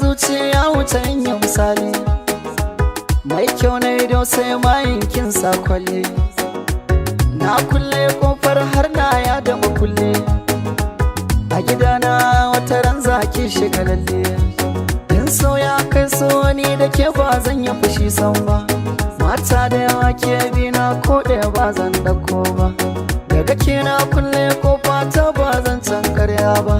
zuciya wuce yin misali, mai kyau na ido sai mayankin sakwale. Na kulle kofar har na ya da makulle, a gidana wata ran zaki shiga lalle. In so ya kai so ni da ke ba zan yi fushi san ba, mata da yawa ke bina ko ɗaya ba zan ɗauko ba. Daga ke na kulle kofa ta ba zan can karya ba.